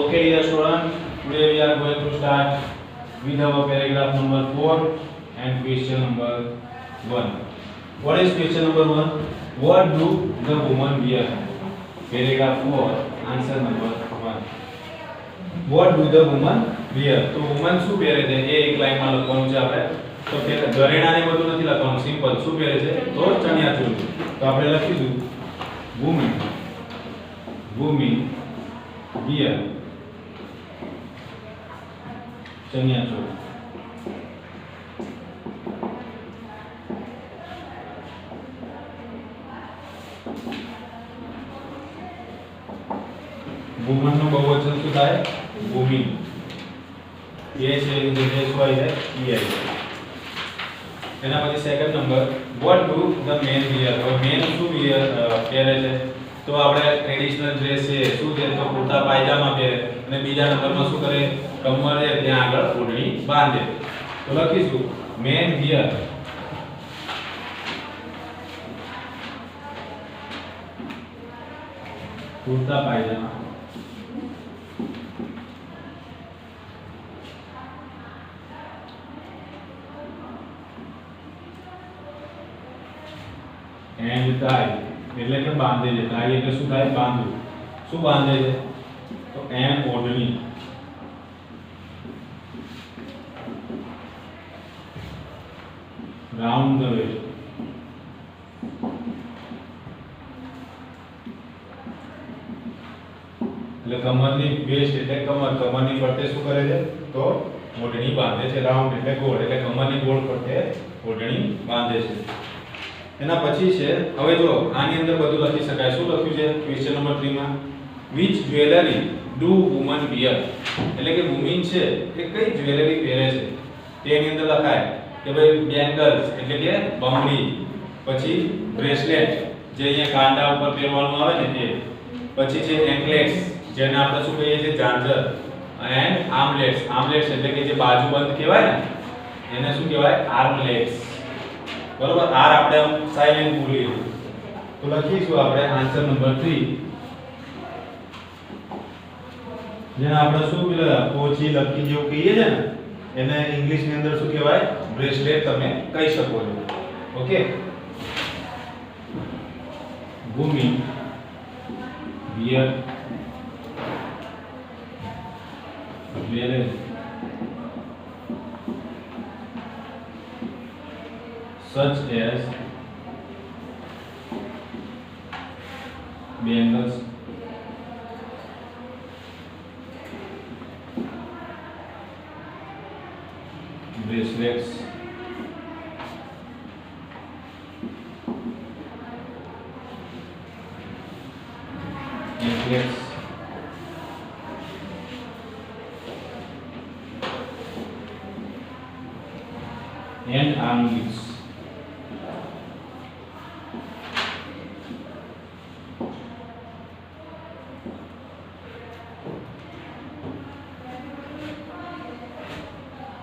Okay, dear student, today we are going to start with our paragraph number 4 and question number 1. What is question number 1? What do the woman wear? Paragraph 4, answer number 1. What do the woman wear? તો woman શું પહેરે છે એ એક લાઈનમાં લખવાનું છે આપણે. તો કે ઘરેણાને બધું નથી લખવાનું, સિમ્પલ શું પહેરે છે તો ચણિયાચોળી. તો આપણે લખીશું woman wear ચણિયાચોળી. વુમન નું બહુવચન શું થાય? વુમિન. એ છે એની જગ્યાએ શું આવી જાય? ઈ આવી જાય. એના પછી second number, what do the men wear? હવે મેન શું વિયર પહેરે છે? તો આપણે ટ્રેડિશનલ ડ્રેસ છે શું છે તો કુર્તા પાયજામા પહેરે. અને બીજા નંબરમાં શું કરે? કમરે ત્યાં આગળ ઓઢણી બાંધે. તો લખીશું men wear kurta pyjama and tie એટલે કે બાંધે છે. ટાઈ એટલે શું થાય? બાંધવું. શું બાંધે છે? તો એન ઓઢણી. રાઉન્ડ ધ વેસ્ટ એટલે કમરની વેસ્ટ એટલે કમરની ફરતે શું કરે છે તો ઓઢણી બાંધે છે. રાઉન્ડ એટલે ગોળ એટલે કમરની ગોળ ફરતે ઓઢણી બાંધે છે. એના પછી છે હવે જો આની અંદર બધું લખી શકાય. શું લખ્યું છે ક્વેશ્ચન નંબર 3 માં? which jewelry do women wear? એટલે કે વુમિન છે એ કઈ જ્વેલરી પહેરે છે તેની અંદર લખાય કે ભાઈ બેંગલ્સ એટલે કે બંગડી, પછી બ્રેસલેટ જે અહીંયા કાંડા ઉપર પહેરવાનું આવે ને તે, પછી છે એન્કલેટ્સ જેને આપણે શું કહીએ છીએ ઝાંઝર, એન્ડ આર્મલેટ્સ એટલે કે જે બાજુબંધ કહેવાય ને એને શું કહેવાય? આર્મલેટ્સ. બરોબર. આર આપણે સાઇલેન્ટ બોલીએ તો લખીશું આપણે આન્સર નંબર 3. જેને આપણે શું પેલા પોચી લખી જેવું કહીએ છે ને એને ઇંગ્લિશ ની અંદર શું કહેવાય? બ્રેસલેટ તમે કહી શકો છો. Okay. Women wear jewellery such as bangles, bracelets, anklets, and armlets.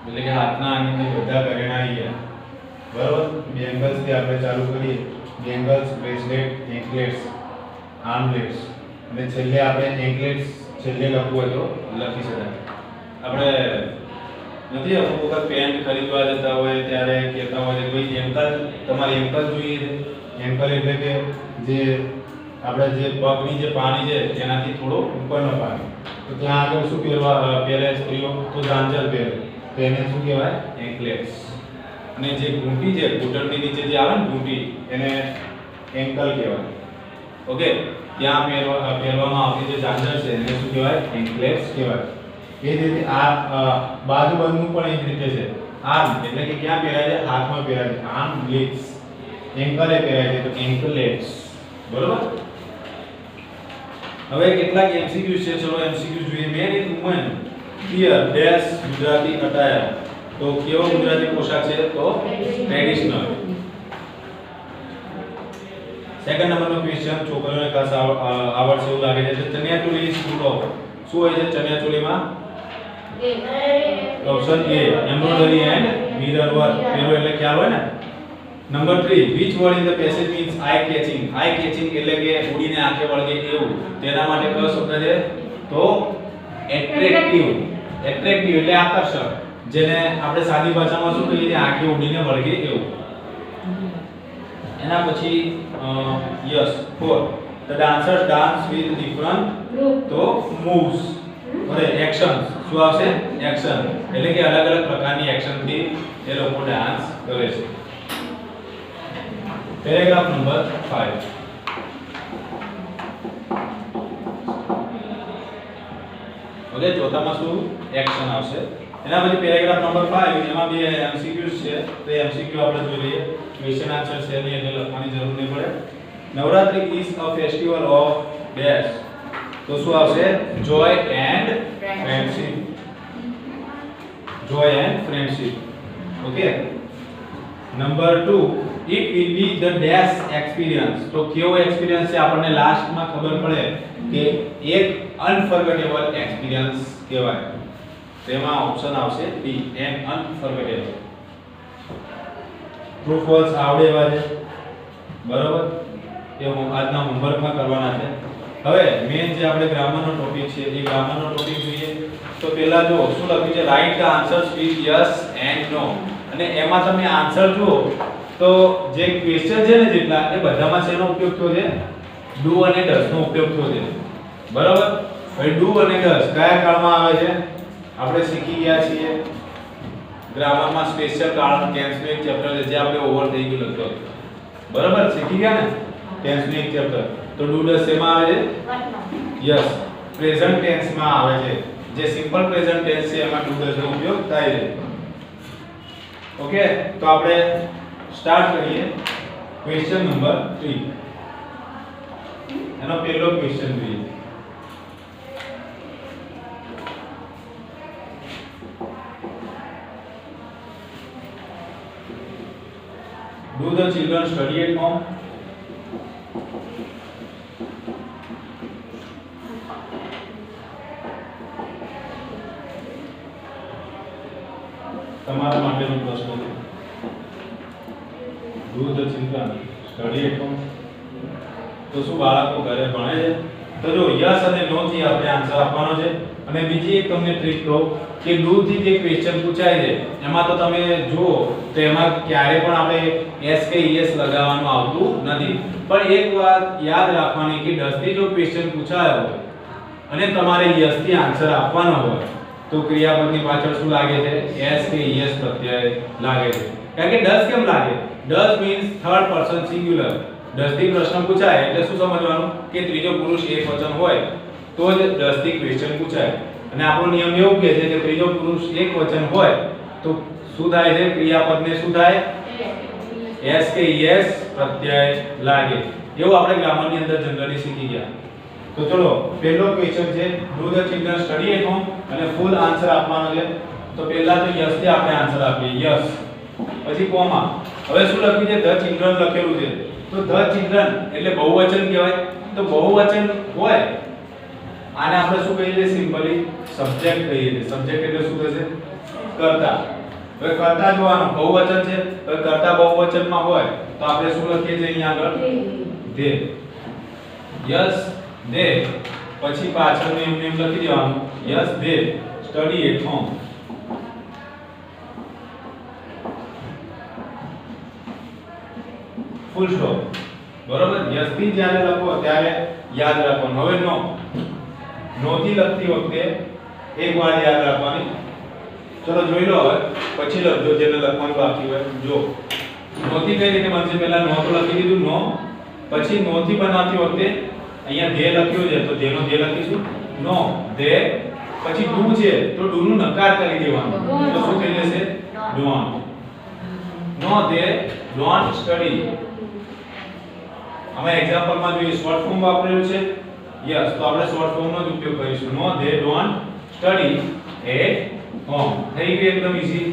એટલે કે હાથના આની અંદર બધા ઘરેણા આવી ગયા. બરાબર. બેંગલ્સ થી આપણે ચાલુ કરીએ. બેંગલ્સ, બ્રેસલેટ, એન્કલેટ્સ, આર્મલેટ્સ અને છેલ્લે આપણે એન્કલેટ્સ છેલ્લે લખવું હોય તો લખી શકાય. આપણે નથી અમુક વખત પેન્ટ ખરીદવા જતા હોય ત્યારે કહેતા હોય કે ભાઈ એન્કલ તમારે એન્કલ જોઈએ છે. એન્કલ એટલે કે જે આપણે જે પગની જે પાણી છે એનાથી થોડો ઉપરનો પાણી. તો ત્યાં આગળ શું પહેરે સ્ત્રીઓ? તો ઝાંઝર પહેરે. તો એને શું કહેવાય? એન્કલેટ્સ. અને જે ઘૂંટી છે ઘૂંટણની નીચે જે આવે ને ઘૂંટી એને એન્કલ કહેવાય. ઓકે. ત્યાં પહેરવામાં આવતી જે ઝાંઝર છે એને શું કહેવાય? એન્કલેટ્સ કહેવાય. એ જ રીતે આ બાજુબંધનું પણ એ જ રીતે છે. આર્મ એટલે કે ક્યાં પહેરાય છે? હાથમાં પહેરાય છે. આર્મલેટ્સ. એન્કલે પહેરાય છે તો એન્કલેટ્સ. બરોબર. હવે કેટલાક એમસીક્યુઝ છે. ચલો એમસીક્યુઝ જોઈએ. Man in woman here dash Gujarati attire. તો કેવો ગુજરાતી પોશાક છે? તો ટ્રેડિશનલ. સેકન્ડ નંબરનો ક્વેશ્ચન છોકરીઓને ખાસ આવડશે એવું લાગે છે. Chaniya choli is full of. શું હોય છે ચણિયાચોળીમાં? Option A embroidery and mirror work. પેલો એટલે ખ્યાલ હોય ને. Number 3 which word in the passage means eye catching? eye catching એટલે કે ઉડીને આંખે વળગે એવું. તેના માટે કયો શબ્દ છે? તો એટ્રેક્ટિવ એટલે આકર્ષક, જેને આપણે સાદી ભાષામાં શું કહીએ આંખે ઉડીને વળગે એવું. એના પછી yes 4 the dancers dance with different તો moves અને actions શું આવશે એક્શન એટલે કે અલગ અલગ પ્રકારની એક્શન થી એ લોકો ડાન્સ કરે છે. પેરેગ્રાફ નંબર 5 ઓકે ચોથામાં શું એક્શન આવશે. એના પછી પેરેગ્રાફ નંબર 5 એમાં બે એમસીક્યુઝ છે તો એમસીક્યુ આપણે જોઈ લઈએ. ક્વેશ્ચન આન્સર છે ને એટલે લખવાની જરૂર નહીં પડે. Navratri is a festival of dash તો શું આવશે joy and friendship. Joy and friendship. Okay number 2 it will be the dash experience તો કેવો એક્સપિરિયન્સ છે આપણને લાસ્ટમાં ખબર પડે કે એક અનફોરગેટેબલ એક્સપિરિયન્સ કહેવાય. તેમાં ઓપ્શન આવશે બી એન અનફોરગેટેબલ. ટ્રુ ફોલ્સ આવડે એવા છે બરોબર એ આજના હોમવર્કમાં કરવાના છે. હવે મેઈન જે આપણે ગ્રામરનો ટોપિક છે એ ગ્રામરનો ટોપિક જોઈએ તો પહેલા જો શું લખ્યું છે write the answers with yes and no અને એમાં તમે આન્સર જુઓ તો જે ક્વેશ્ચન છે ને જેટલા એ બધામાં શેનો ઉપયોગ થયો છે ડુ અને ડઝ નો ઉપયોગ થયો છે બરાબર. હવે ડુ અને ડઝ કયા કાળમાં આવે છે આપણે શીખી ગયા છીએ ગ્રામરમાં સ્પેશિયલ કાળ ટેન્સનું એક ચેપ્ટર છે જે આપણે ઓવર થઈ ગયું લગભગ બરાબર શીખી ગયા ને ટેન્સનું એક ચેપ્ટર. તો ડુ ડઝ શેમાં આવે છે યસ પ્રેઝન્ટ ટેન્સમાં આવે છે. જે સિમ્પલ પ્રેઝન્ટ ટેન્સ છે એમાં ડુ ડઝ નો ઉપયોગ થાય છે. ઓકે તો આપણે સ્ટાર્ટ કરીએ ક્વેશ્ચન નંબર 3. એનો પહેલો ક્વેશ્ચન જોઈએ. Do the children study at home? તમારા માટેનો પ્રશ્ન છે. Do the children study at home? તો શું બાળકો ઘરે ભણે છે? તો જો યસ અને નો થી આપણે આન્સર આપવાનો છે. અને બીજી એક તમને ટ્રીક કહું કે ડુ થી જે ક્વેશ્ચન પૂછાય છે એમાં તો તમે જુઓ તો એમાં ક્યારે પણ આપણે એસ કે યસ લગાવવાનું આવતું નથી. પણ એક વાત યાદ રાખવાની કે ડઝ થી જો ક્વેશ્ચન પૂછાયો હોય અને તમારે યસ થી આન્સર આપવાનો હોય તો ક્રિયાપદની પાછળ શું લાગે છે એસ કે યસ પ્રત્યય લાગે છે. કારણ કે ડઝ કેમ લાગે does means third person singular. Does થી પ્રશ્ન પૂછાય એટલે શું સમજવાનું કે ત્રીજો પુરુષ એકવચન હોય તો જ ડઝ થી ક્વેશ્ચન પૂછાય. અને આપણો નિયમ એવું કહે છે કે ત્રીજો પુરુષ એકવચન હોય તો શું થાય છે ક્રિયાપદને શું થાય એસ કે યસ પ્રત્યય લાગે. એવું આપણે ગ્રામરની અંદર જનરલી શીખી ગયા. તો ચલો પહેલો ક્વેશ્ચન છે do the children study at home અને ફૂલ આન્સર આપવાનો છે. તો પહેલા તો યસ થી આપણે આન્સર આપીએ યસ પછી કોમા. હવે શું લખ્યું છે ધ ચિલ્ડ્રન લખેલું છે તો ધ ચિલ્ડ્રન એટલે બહુવચન કહેવાય. તો બહુવચન હોય આને આપણે શું કહીએ છીએ સિમ્પલી સબ્જેક્ટ કહીએ છીએ. સબ્જેક્ટ એટલે શું થશે કર્તા. હવે કર્તા જોવાનું બહુવચન છે તો કર્તા બહુવચનમાં હોય તો આપણે શું લખીએ છીએ અહીંયા આગળ ધે. યસ ધે પછી પાછળનું એમ લખી દેવાનું yes they study at home. Full stop બરોબર. યસ થી જ્યારે લખો ત્યારે યાદ રાખવાનું. હવે નો થી લખતી વખતે એક વાર યાદ રાખવાની. ચલો જોઈ લો હવે પછી લખજો જેને લખવાનું બાકી હોય. જો નો થી કઈ રીતે બનશે પહેલા નો તો લખી દીધું નો પછી નો થી બનાવતી વખતે અહીંયા ધે લખ્યું છે તો ધે નો ધે લખીશું નો ધે પછી ડુ છે તો ડુ નું નકાર કરી દેવાનું તો શું થઈ જશે don't. No they don't study. અમે એક્ઝામ્પલમાં જોઈએ શોર્ટ ફોર્મ વાપરેલું છે યસ તો આપણે શોર્ટ ફોર્મ નો જ ઉપયોગ કરીશું no they don't study at home. થઈ ગયું એકદમ ઈઝી.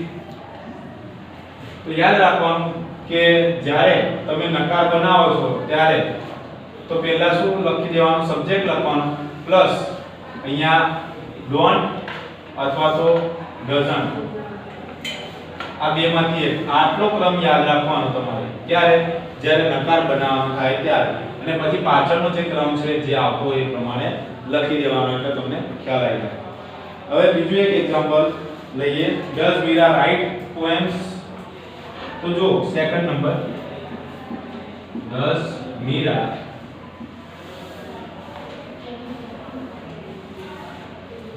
તો યાદ રાખવાનું કે જ્યારે તમે નકાર બનાવો છો ત્યારે તો પહેલા શું લખી દેવાનું સબ્જેક્ટ લખવાનું પ્લસ અહીંયા ડોન્ટ અથવા તો ડઝન્ટ. આ બેમાંથી એક આટલો ક્રમ યાદ રાખવાનો તમારે. ક્યારે જ્યારે નકાર બનાવવાનો થાય ત્યારે. અને પછી પાછળનો જે ક્રમ છે જે આવતો એ પ્રમાણે લખી દેવાનો એટલે તમને ખ્યાલ આવી જાય. હવે બીજું એક એક્ઝામ્પલ લઈએ. Does Meera write poems? તો જો second number, does Meera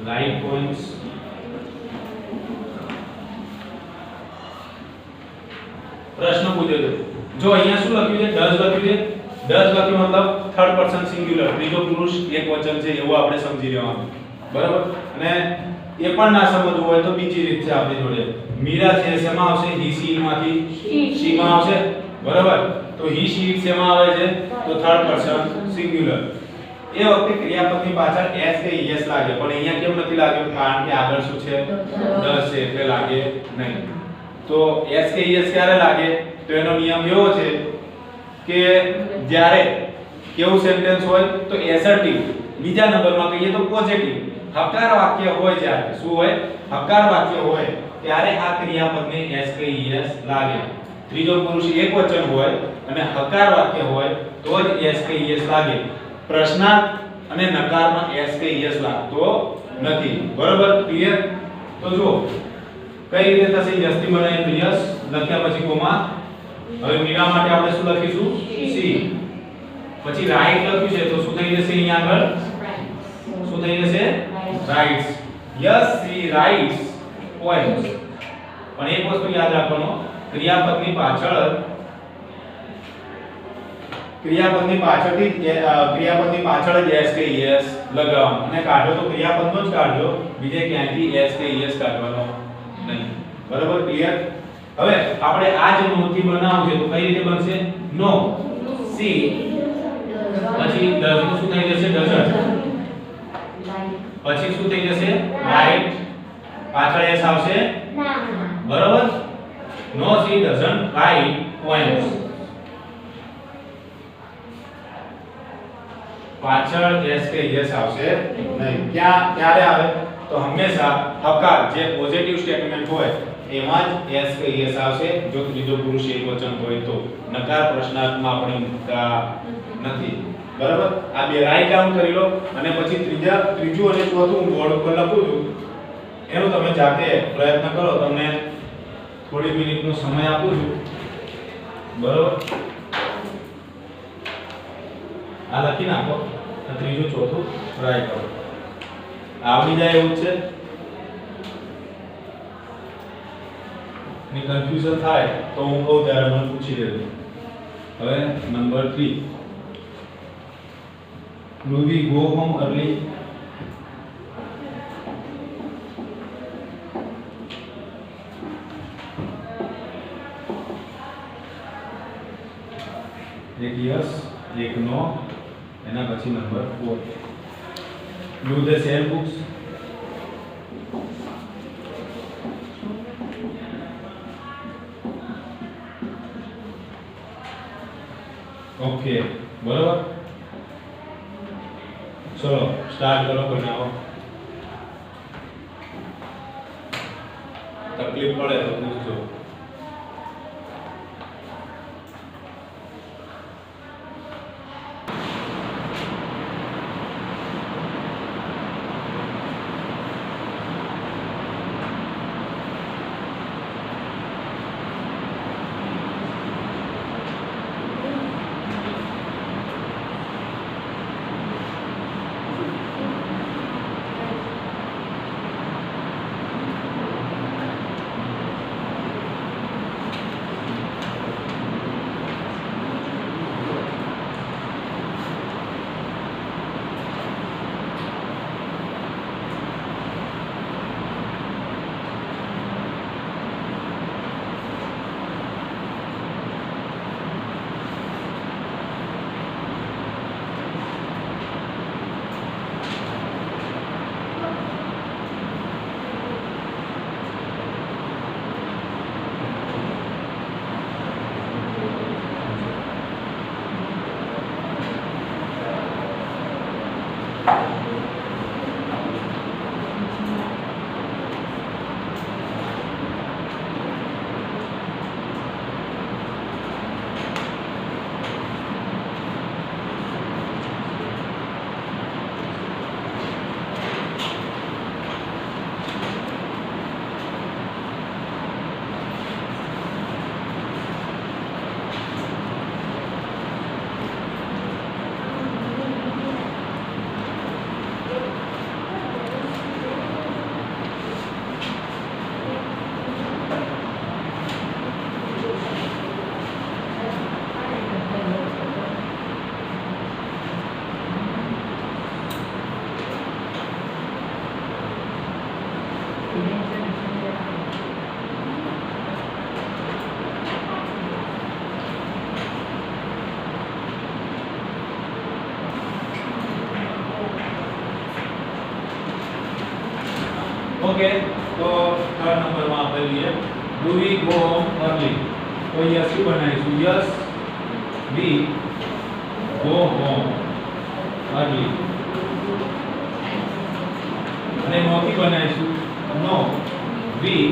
write poems? પ્રશ્ન પૂછ્યો છે. જો અહીંયા શું લખ્યું છે? ડઝ લખ્યું છે. ડઝ લખ્યું મતલબ થર્ડ પર્સન સિંગ્યુલર, ત્રીજો પુરુષ એકવચન છે એવું આપણે સમજી લેવાનું. બરાબર? અને એ પણ ના સમજવું હોય તો બીજી રીત છે આપણી જોડે. મીરા છે શેમાં આવશે? હી સી માંથી શી માં આવશે. બરાબર? તો હી સી શેમાં આવે છે? તો થર્ડ પર્સન સિંગ્યુલર. એ વખતે ક્રિયાપદની પાછળ એસ કે ઈએસ લાગે, પણ અહીંયા કેમ નથી લાગ્યો? કારણ કે આગળ શું છે? ડઝ છે એટલે લાગે નહીં. તો એસ કે ઈએસ ક્યારે લાગે? તો એનો નિયમ એવો છે કે જ્યારે કેવું સેન્ટેન્સ હોય તો એસર્ટિવ, બીજા નંબરમાં કહીએ તો પોઝિટિવ, હકાર વાક્ય હોય, જ્યારે શું હોય? હકાર વાક્ય હોય ત્યારે આ ક્રિયાપદને એસ કે ઈએસ લાગે. ત્રીજો પુરુષ એકવચન હોય અને હકાર વાક્ય હોય તો જ એસ કે ઈએસ લાગે. પ્રશ્નાર્થ અને નકારમાં એસ કે ઈએસ લાગતો નથી. બરોબર? ક્લિયર? તો જો કઈ રીતે થશે? યસથી બનાવીએ તો યસ લખ્યા પછી કોમા. હવે મીરા માટે આપણે શું લખીશું? સી. પછી રાઈટ લખ્યું છે તો શું થઈ જશે? અહીંયા આગળ શું થઈ જશે? Writes. Yes she writes poems. પણ એક વસ્તુ યાદ રાખવાનો, ક્રિયાપદની પાછળ જ એસ કે ઈએસ લગાવવાનું, અને કાઢો તો ક્રિયાપદનો જ કાઢજો, બીજે ક્યાંયથી એસ કે ઈએસ કાઢવાનો નહીં. બરાબર? ક્લિયર? હવે આપણે આ જ નો થી બનાવવું છે તો કઈ રીતે બનશે? નો સી પછી ડઝ નું શું થઈ જશે? ડઝન્ટ. પછી શું થઈ જશે? રાઈટ. પાછળ એસ આવશે. બરાબર? નો સી ડઝન્ટ રાઇટ પોએમ્સ. પાછળ એસ કે યસ આવશે નહીં. ક્યારે આવે? તો હંમેશા હકાર જે પોઝિટિવ સ્ટેટમેન્ટ હોય એમાં જ એસ કે યસ આવશે, જો ત્રીજો પુરુષ એકવચન હોય તો. નકાર પ્રશ્નાર્થમાં આપણે મૂકતા નથી. બરાબર? આ બે રાઈટ ડાઉન કરી લો અને પછી ત્રીજું અને ચોથું હું બોર્ડ ઉપર લખું છું, એનું તમે જાતે પ્રયત્ન કરો. તમને થોડી મિનિટનો સમય આપું છું. બરાબર? આ લખી નાખો. ત્રીજું ચોથું ટ્રાય કરો. આવડી જાય એવું જ છે. ની કન્ફ્યુઝન થાય તો હું કહું ત્યારે મને પૂછી લેજો. હવે number 3, do we go home early? એક યસ એક નો, એના પછી number 4, do they sell books? Okay. બરાબર? ચલો સ્ટાર્ટ કરો. બનાવો. તકલીફ પડે તો પૂછજો. Do we go home early तो અહીંયા શું બનાવીશું yes we go home early અને નોથી બનાવીશું નો વી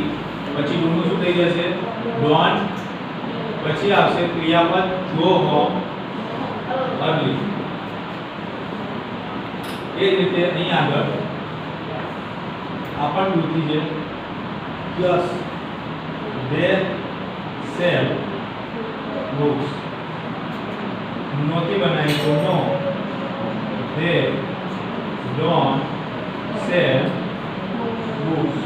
પછી ડુ નું શું થઈ જશે ડોન્ટ પછી આવશે ક્રિયાપદ ગો હોમ अर्ली એ જ રીતે અહીં આગળ આપણ ડૂથી છે યસ they sell books નોથી બનાવી તો નો they don't sell books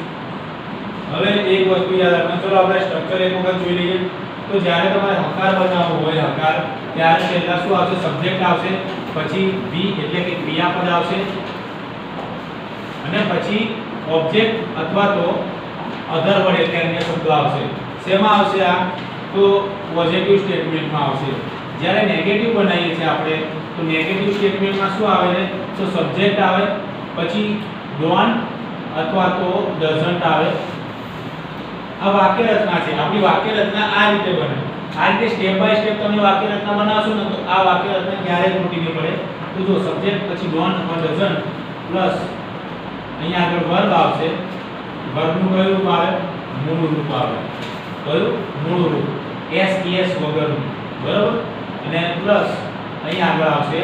હવે એક વસ્તુ યાદ રાખો ચલો આપણે સ્ટ્રક્ચર એક વખત જોઈ લઈએ તો જ્યારે તમારે હકાર બનાવવો હોય હકાર ત્યારે પહેલા શું આવશે સબ્જેક્ટ આવશે પછી બી એટલે કે ક્રિયાપદ આવશે અને પછી ઓબ્જેક્ટ અથવા તો અધર વર્ડ એટલે અન્ય શબ્દો આવશે શેમાં આવશે આ તો પોઝિટિવ સ્ટેટમેન્ટમાં આવશે જ્યારે નેગેટિવ બનાવીએ છીએ આપણે તો નેગેટિવ સ્ટેટમેન્ટમાં શું આવે છે તો સબ્જેક્ટ આવે પછી ડોન્ટ અથવા તો ડઝન્ટ આવે આ વાક્ય રચના છે આપણી વાક્ય રચના આ રીતે બને આ રીતે સ્ટેપ બાય સ્ટેપ તમે વાક્ય રચના બનાવશો ને તો આ વાક્ય રચના ક્યારેય ખોટી નહીં પડે તો જો સબ્જેક્ટ પછી ડોન્ટ અથવા ડઝન્ટ પ્લસ અહીંયા આગળ વર્બ આવશે વર્બનું કયું રૂપ આવે મૂળ રૂપ આવે કયું મૂળ રૂપ એસ વગરનું બરાબર અને પ્લસ અહીં આગળ આવશે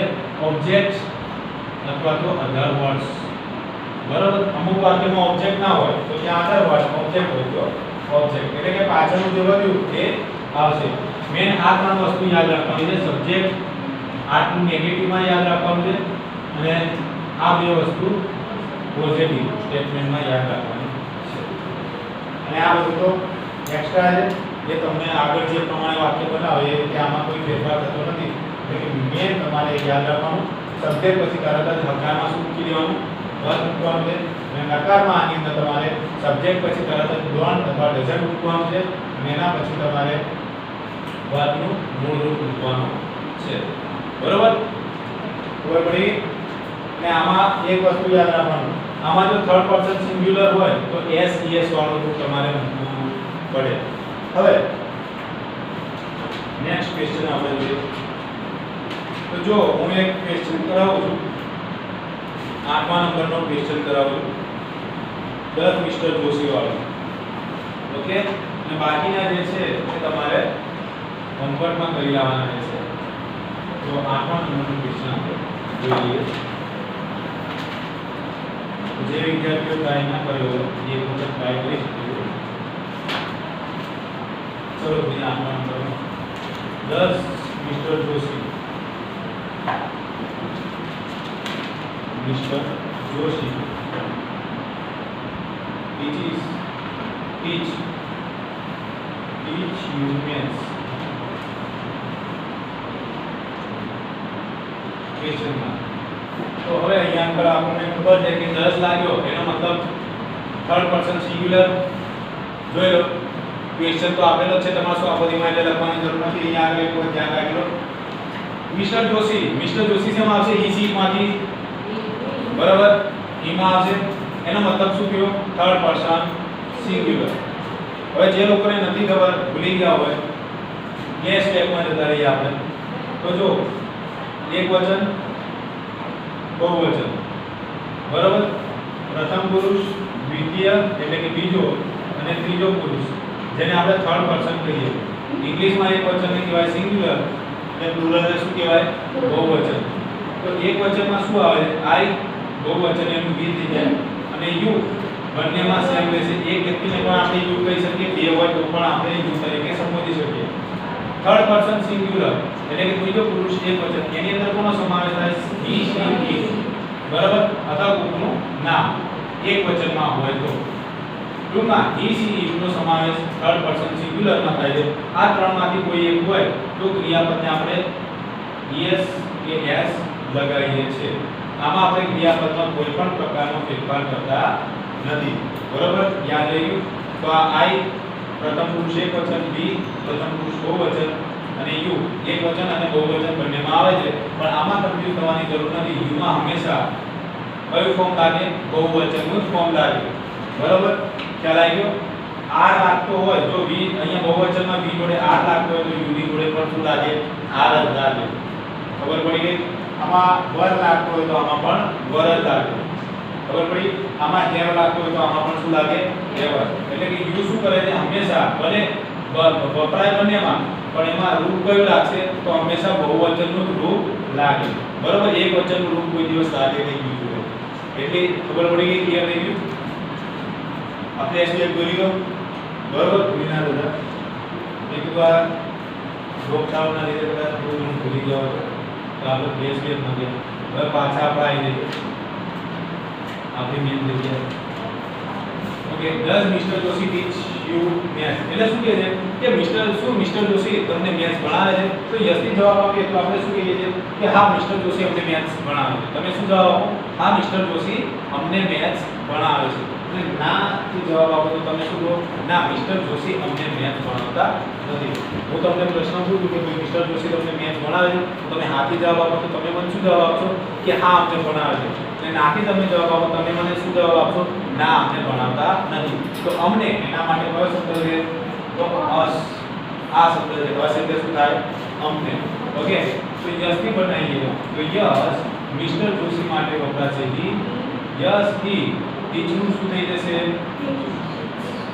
ઓબ્જેક્ટ અથવા તો અધર વર્ડ્સ બરાબર અમુક વાક્યમાં ઓબ્જેક્ટ ના હોય તો ત્યાં અધર વર્ડ ઓબ્જેક્ટ હોય તો ઓબ્જેક્ટ એટલે કે પાછળનું જે વધ્યું એ આવશે મેન આ ત્રણ વસ્તુ યાદ રાખવાની છે સબ્જેક્ટ આટલું નેગેટિવમાં યાદ રાખવાનું છે અને આ બે વસ્તુ પોઝિટિવ સ્ટેટમેન્ટમાં યાદ રાખવાની છે અને આ બધું તો એક્સ્ટ્રા છે એ તમને આગળ જે પ્રમાણે વાક્ય બનાવો એ રીતે આમાં કોઈ ફેરફાર થતો નથી એટલે કે મેન તમારે યાદ રાખવાનું સબ્જેક્ટ પછી તરત જ હકારમાં શું મૂકી દેવાનું વર્બ મૂકવાનું છે અને નકારમાં આની અંદર તમારે સબ્જેક્ટ પછી તરત જ ડોન્ટ અથવા ડઝન્ટ મૂકવાનું છે અને એના પછી તમારે વર્બનું મૂળ રૂપ મૂકવાનું છે બરોબર ખબર પડી અને આમાં એક વસ્તુ યાદ રાખવાનું આમાં જો થર્ડ પર્સન સિંગ્યુલર હોય તો એસ વાળું રૂપ તમારે મૂકવું પડે હવે નેક્સ્ટ ક્વેશ્ચન આપણે જોઈએ તો જો હું એક ક્વેશ્ચન કરાવું છું 8મા નંબરનો ક્વેશ્ચન કરાવું છું 10 મિસ્ટર જોશી વાળો ઓકે અને બાકીના જે છે એ તમારે હોમવર્કમાં કરી લાવવાના રહેશે તો 8મા નંબરનો ક્વેશ્ચન આપણે જોઈ લઈએ જે વિદ્યાર્થીઓ ટ્રાય ના કર્યો એ વખત ટ્રાય કરી શકે ચલો ભાઈ 8મા નંબરનો 10 mister Joshi Mr. Joshi teach humans question mark તો હવે અહીંયા આગળ આપણને ખબર છે કે 10 લાગ્યો એનો મતલબ થર્ડ પર્સન સિંગ્યુલર જોઈ લો ક્વેશ્ચન તો આપેલો છે તમારે શું આ બધી માહિતી લખવાની જરૂર નથી અહીંયા આગળ કોઈ ધ્યાન રાખજો મિસ્ટર જોશી શેમાં આવશે હી સી માંથી બરાબર ઈમાં આવશે એનો મતલબ શું થયો થર્ડ પર્સન સિંગ્યુલર હવે જે લોકોને નથી ખબર ભૂલી ગયા હોય એ સ્ટેપમાં જતા રહીએ આપણે તો જો એકવચન બહુવચન બરાબર પ્રથમ પુરુષ દ્વિતીય એટલે કે બીજો અને ત્રીજો પુરુષ જેને આપણે થર્ડ પર્સન કહીએ ઇંગ્લિશમાં એકવચનને કહેવાય સિંગ્યુલર અને પ્લુરલને શું કહેવાય બહુવચન તો એકવચનમાં શું આવે આઈ બહુવચન એનું વી થઈ જાય અને યુ બંનેમાં સેમ રહેશે એક વ્યક્તિને પણ આપણે યુ કહી શકીએ બે હોય તો પણ આપણે યુ તરીકે સંબોધી શકીએ થર્ડ પર્સન સિંગ્યુલર એટલે કે ત્રીજો પુરુષ એકવચન એની અંદર કોનો સમાવેશ થાય હી શી ઇટ બરાબર અથવા કોઈનું નામ એકવચનમાં હોય તો ટૂંકમાં હી શી ઇટ નો સમાવેશ થર્ડ પર્સન સિંગ્યુલરમાં થાય છે આ ત્રણમાંથી કોઈ એક હોય તો ક્રિયાપદને આપણે યસ કે એસ લગાવીએ છીએ આમાં આપણે ક્રિયાપદમાં કોઈ પણ પ્રકારનો ફેરફાર કરતા નથી બરાબર યાદ રહ્યું તો આ આઈ પ્રથમ પુરુષ એકવચન બી પ્રથમ પુરુષ બહુવચન અને યુ એકવચન અને બહુવચન બંનેમાં આવે છે પણ આમાં કન્ફ્યુઝ થવાની જરૂર નથી યુ માં હંમેશા કયું ફોર્મ લાગે બહુવચનનું જ ફોર્મ લાગે બરાબર ખ્યાલ આવી ગયો r લાગતો હોય જો v અહીંયા બહુવચનમાં v જોડે r લાગતો હોય તો u ની જોડે પણ શું લાગે r જ લાગે ખબર પડી ગઈ આમાં વર લાગતો હોય તો આમાં પણ વર જ લાગે ખબર પડી આમાં હેવ લાગતો હોય તો આમાં પણ શું લાગે હેવર એટલે કે u શું કરે છે હંમેશા ભલે વપરાય બંનેમાં પણ એમાં રૂપ કયું લાગશે તો હંમેશા બહુવચનનું રૂપ લાગે બરોબર એક વચનનું રૂપ કોઈ દિવસ લાગે નહીં u એટલે ખબર પડી ગઈ ક્લિયર થઈ ગયું આપણે એસબીઆઈ બોલી ગયો બરોબર ભૂલીના બધા એકવાર રોકથામના લીધે બધા થોડું ભૂલી ગયો તો આપણે એસબીઆઈ માં ગયા હવે પાછા આપણે આવી જઈએ આપણી મેન જગ્યાએ okay does Mr. Joshi teach you math એટલે શું કહે છે કે મિસ્ટર જોશી તમને મેથ્સ ભણાવે છે તો યસથી જવાબ આપીએ તો આપણે શું કહીએ છીએ કે હા મિસ્ટર જોશી અમને મેથ્સ ભણાવે છે તમે શું જવાબ આપો હા મિસ્ટર જોશી અમને મેથ્સ ભણાવે છે અને ના થી જવાબ આપો તો તમે શું કહો ના મિસ્ટર જોશી અમને મેથ્સ ભણાવતા નથી હું તમને પ્રશ્ન પૂછું કે મિસ્ટર જોશી તમને મેથ્સ ભણાવે છે તો તમે હા થી જવાબ આપો તો તમે મને શું જવાબ આપશો કે હા અમને ભણાવે છે અને ના થી તમે જવાબ આપો તમે મને શું જવાબ આપશો ના અમને ભણાવતા નથી તો અમને એના માટે કયો શબ્દ છે તો અસ આ શબ્દ છે અસ એટલે શું થાય અમને ઓકે તો યસ થી બનાવીએ તો યસ મિસ્ટર જોશી માટે વપરાશે હી યસ હી ટીચ નું શું થઈ જશે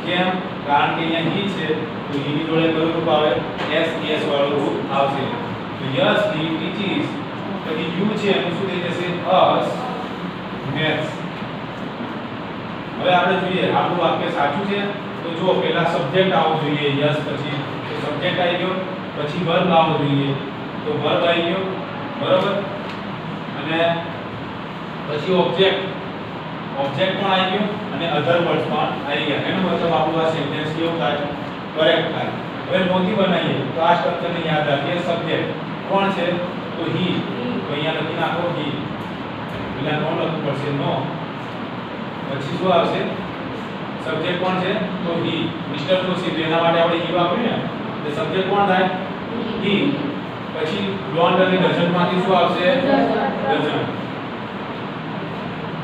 કેમ કારણ કે અહીંયા હી છે તો હી ની જોડે કયું રૂપ આવે એસ એસ વાળું રૂપ આવશે તો યસ હી ટીચીસ પછી યુ છે એનું શું થઈ જશે અસ મેથ્સ હવે આપણે જોઈએ આપણું વાક્ય સાચું છે તો જો પહેલા સબ્જેક્ટ આવવો જોઈએ યસ પછી તો સબ્જેક્ટ આવી ગયો પછી વર્બ આવવો જોઈએ તો વર્બ આવી ગયો બરાબર અને પછી ઓબ્જેક્ટ પણ આવી ગયો અને અધર વર્ડ્સ પણ આવી ગયા એનો મતલબ આપણું આ સેન્ટેન્સ કેવું થાય કરેક્ટ થાય હવે નોંધી બનાવીએ તો આ સ્ટ્રક્ચરને યાદ રાખીએ સબ્જેક્ટ કોણ છે તો હી તો અહીંયા લખી નાખો હી એટલે નો લખવું પડશે નો પછી શું આવશે સબ્જેક્ટ કોણ છે તો હી મિસ્ટર જોશી એના માટે આપણે હી વાપર્યું ને એટલે સબ્જેક્ટ કોણ થાય હી પછી ડોન્ટ અને ડઝન્ટ માંથી શું આવશે ડઝન્ટ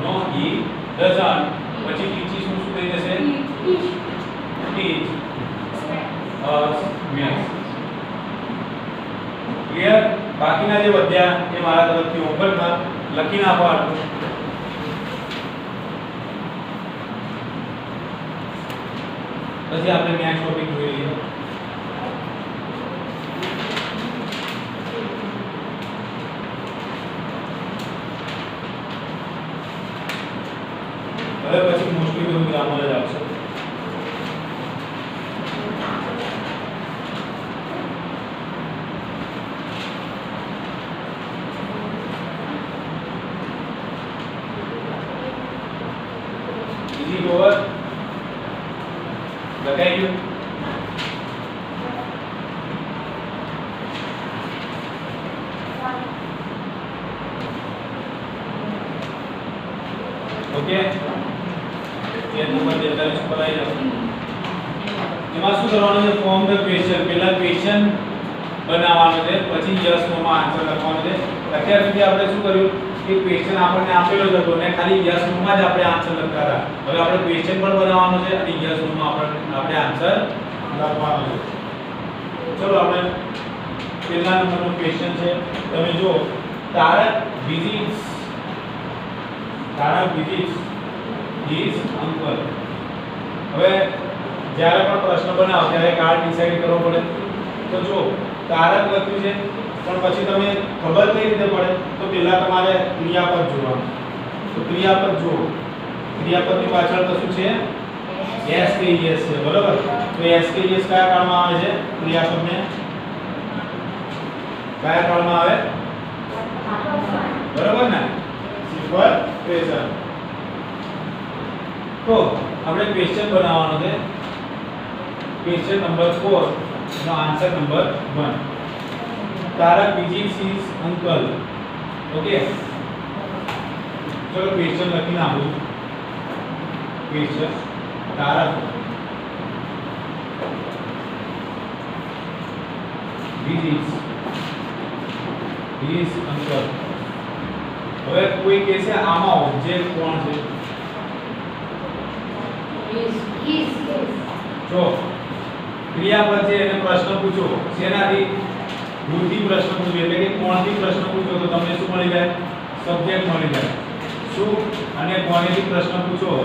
નો હી ડઝન્ટ પછી ટીચી શું થઈ જશે ટીચ અસ મેથ્સ ક્લિયર બાકીના જે વધ્યા એ મારા તરફથી હોમવર્કમાં લખી નાખો આટલું પછી આપણે નેક્સ્ટ ટોપિક જોઈ લઈએ હવે પછી મોસ્ટલી બધું ગ્રામર જ આવશે ઇઝી ઓવર લગાઈ ગયું ઓકે પેજ નંબર 43 પર આવી જાઓ એમાં શું કરવાનું છે ફોર્મ ધ ક્વેશ્ચન પહેલા ક્વેશ્ચન બનાવવાનો છે પછી યસ નો માં આન્સર લખવાનો છે અત્યાર સુધી આપણે શું કર્યું કે ક્વેશ્ચન આપણને આપેલો જ હતો ને ખાલી યસ નો માં જ આપણે આન્સર લખતા હતા હવે આપણે ક્વેશ્ચન પણ બનાવવાનો છે અને યસ નો માં આપણે આન્સર લખવાનો છે ચલો આપણે પહેલા નંબરનો ક્વેશ્ચન છે તમે જો તારક વિઝિટ્સ his uncle હવે જ્યારે પણ પ્રશ્ન બનાવો ત્યારે કાર્ડ ડિસાઈડ કરવો પડે તો જો તારક લખ્યું છે પણ પછી તમે ખબર કઈ રીતે પડે તો પહેલા તમારે ક્રિયાપદ જોવાનું તો ક્રિયાપદ જુઓ ક્રિયાપદની પાછળ કશું છે s કે es છે બરાબર તો s કે es કયા કાળમાં આવે છે ક્રિયાપદને કયા કાળમાં આવે બરાબર ને સિમ્પલ પ્રેઝન્ટ તો આપણે ક્વેશ્ચન બનાવવાનો છે ક્વેશ્ચન નંબર 4 નો answer number 1 Tarak visits his uncle okay ચલો ક્વેશ્ચન લખી નાખું question Tarak visits his uncle હવે કોઈ કહે છે આમાં ઓબ્જેક્ટ કોણ છે જો ક્રિયાપદ છે એને પ્રશ્ન પૂછો શેનાથી વૃત્તિ પ્રશ્ન પૂછો એટલે કે કોણથી પ્રશ્ન પૂછો તો તમને શું મળી જાય સબ્જેક્ટ મળી જાય શું અને કોણથી પ્રશ્ન પૂછો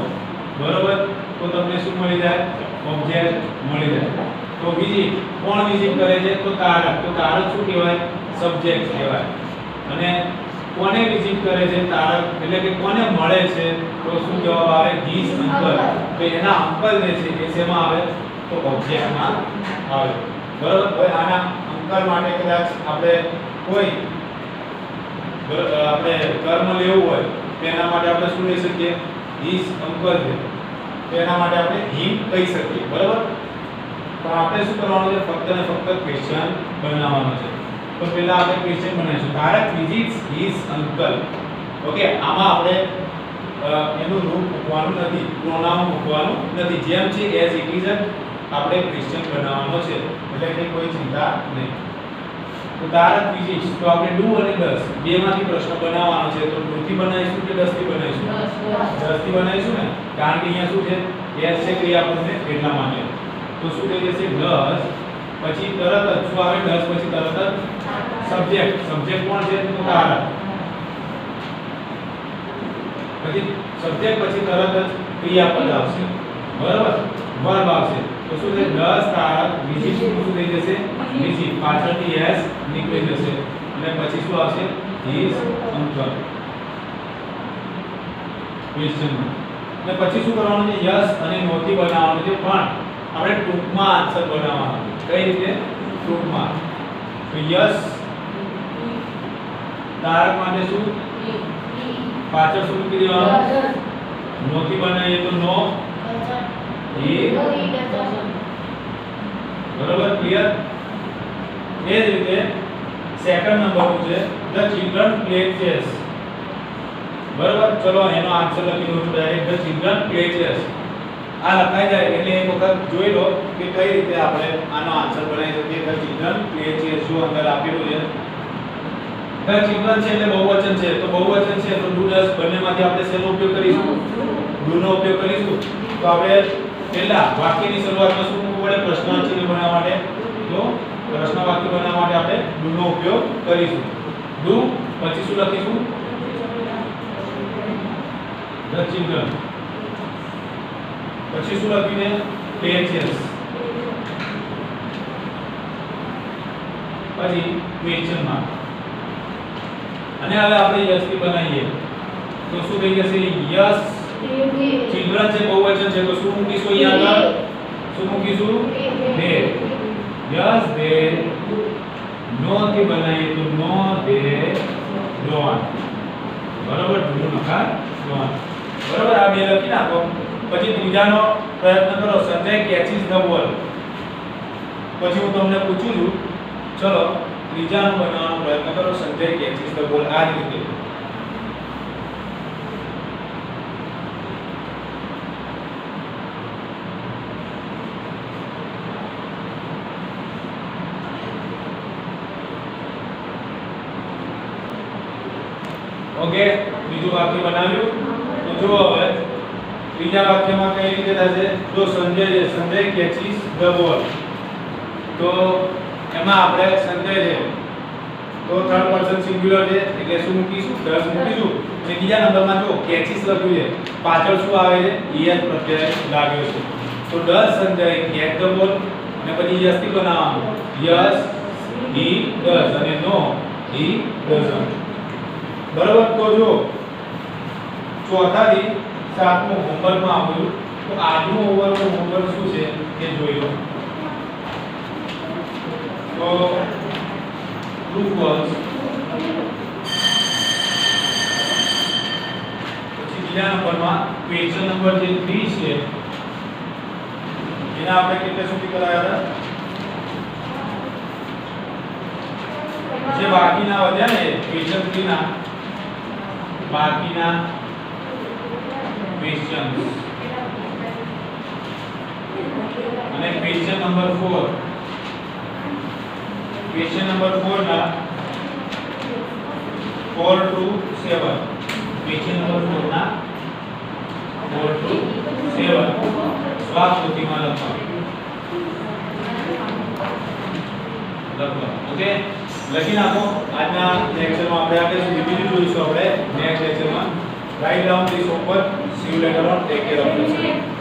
બરોબર તો તમને શું મળી જાય ઓબ્જેક્ટ મળી જાય તો બીજી કોણ વિઝિટ કરે છે તો તારક શું કહેવાય સબ્જેક્ટ કહેવાય અને કોને વિઝિટ કરે છે તારક એટલે કે કોને મળે છે તો શું જવાબ આવે હીઝ અંકલ તો એના અંકલ જે છે એ શેમાં આવે તો ઓબ્જેક્ટમાં આવે બરોબર હવે આના અંકલ માટે કદાચ આપણે કોઈ આપણે કર્મ લેવું હોય તો એના માટે આપણે શું લઈ શકીએ હીઝ અંકલ છે તો એના માટે આપણે હિમ કહી શકીએ બરોબર તો આપણે શું કરવાનું છે ફક્ત ને ફક્ત ક્વેશ્ચન બનાવવાનો છે તો પહેલા આપણે ક્વેશ્ચન બનાવીશું Tarak visits his uncle okay આમાં આપણે એનું રૂપ મૂકવાનું નથી પ્રોનાઉન મૂકવાનું નથી જેમ છે એઝ ઇટ ઇઝ આપણે ક્વેશ્ચન બનાવવાનો છે એટલે કે કોઈ ચિંતા નહીં તો તારક વિઝિટ્સ તો આપણે ડુ અને ડસ બેમાંથી પ્રશ્ન બનાવવાનો છે તો ડુ થી બનાવીશું કે ડસ થી બનાવીશું ડસ થી બનાવીશું ને કારણ કે અહીંયા શું છે એઝ છે ક્રિયાપદ ને એટલા માટે તો શું થઈ જશે ડસ પછી તરત જ શું આવે ડસ પછી તરત જ સબ્જેક્ટ કોણ છે તો તારક પછી સબ્જેક્ટ પછી તરત જ ક્રિયાપદ આવશે બરાબર વર્બ આવશે તો શું છે ડસ તારક વિઝિટ શું થઈ જશે વિઝિટ પાછળથી એસ નીકળી જશે અને પછી શું આવશે હિઝ અંકલ ક્વેશ્ચન અને પછી શું કરવાનું છે યસ અને નો થી બનાવવાનું છે પણ આપણે ટૂંકમાં આન્સર બનાવવાનો કઈ રીતે ટૂંકમાં તો યસ તારક માટે શું પાછળ શું મૂકી દેવાનું નો થી બનાવીએ તો નો બરોબર ક્લિયર એ જ રીતે સેકન્ડ નંબર છે ધ ચિલ્ડ્રન પ્લે ચેસ બરોબર ચલો એનો આન્સર લખી દઉં છું direct the children play chess આ લખાઈ જાય એટલે એક વખત જોઈ લો કે કઈ રીતે આપણે આનો આન્સર બનાવી શકીએ ધ ચિલ્ડ્રન પ્લે ચેસ જો અંદર આપેલું છે ધ ચિલ્ડ્રન છે એટલે બહુવચન છે તો બહુવચન છે તો ડુ ડસ બંનેમાંથી આપણે શેનો ઉપયોગ કરીશું ડુ નો ઉપયોગ કરીશું તો આપણે પહેલા વાક્યની શરૂઆતમાં શું મૂકવું પડે પ્રશ્નાર્થ ચિહ્ન બનાવવા માટે તો પ્રશ્ન વાક્ય બનાવવા માટે આપણે ડુ નો ઉપયોગ કરીશું ડુ પછી શું લખીશું ધ ચિલ્ડ્રન પછી શું લખીને પ્લે ચેસ પછી ક્વેશ્ચન માર્ક અને હવે આપણે યસ થી બનાવીએ તો શું થઈ જશે યસ ચિલ્ડ્રન છે બહુવચન છે તો શું મૂકીશું અહીંયા આગળ શું મૂકીશું દે યસ દે નો થી બનાવીએ તો નો દે ડોન્ટ બરાબર ડુ નખા ડોન્ટ બરાબર આ બે લખી નાખો પછી ત્રીજાનો પ્રયત્ન કરો સંજય કેચીસ ધ બોલ પછી હું તમને પૂછું છું ચલો ત્રીજાનો બનાવવાનો પ્રયત્ન કરો સંજય કેચીસ ધ બોલ આ જ રીતે ઓકે બીજું વાક્ય બનાવ્યું તો જો હવે ત્રીજા વાક્યમાં કઈ રીતે થશે જો સંજય કેચીસ ધ બોલ તો એમાં આપણે સંજય છે તો થર્ડ પર્સન સિંગ્યુલર છે એટલે શું મૂકીશું ડસ મૂકીશું અને બીજા નંબરમાં જો કેચીસ લખ્યું છે પાછળ શું આવે છે યસ પ્રત્યય લાગ્યો છે તો does Sanjay catch the ball અને પછી યસ થી બનાવવાનું યસ હી ડસ અને નો હી ડઝન્ટ બરાબર તો જો ચોથા થી સાતમું હોમવર્કમાં આપ્યું તો આજનું હોમવર્ક શું છે એ જોઈ લો તો ટ્રુ ફોલ્સ પછી બીજા નંબરમાં ક્વેશ્ચન નંબર જે 3 છે એના આપણે કેટલે સુધી કરાયા હતા જે બાકીના વધ્યા ને ક્વેશ્ચન 3 ના બાકીના ક્વેશ્ચન્સ અને ક્વેશ્ચન નંબર 4 ક્વેશ્ચન નંબર 4 ના 4 to 7 ક્વેશ્ચન નંબર 4 ના 4 to 7 સ્વાક્ષરીમાં લખવાનું લખવાનું. ઓકે, લખી નાખો. આજના લેક્ચરમાં આપણે આ સુધી બીજું જોઈશું આપણે નેક્સ્ટ લેક્ચરમાં. Write down this homework. C you letter on. Take care of yourself.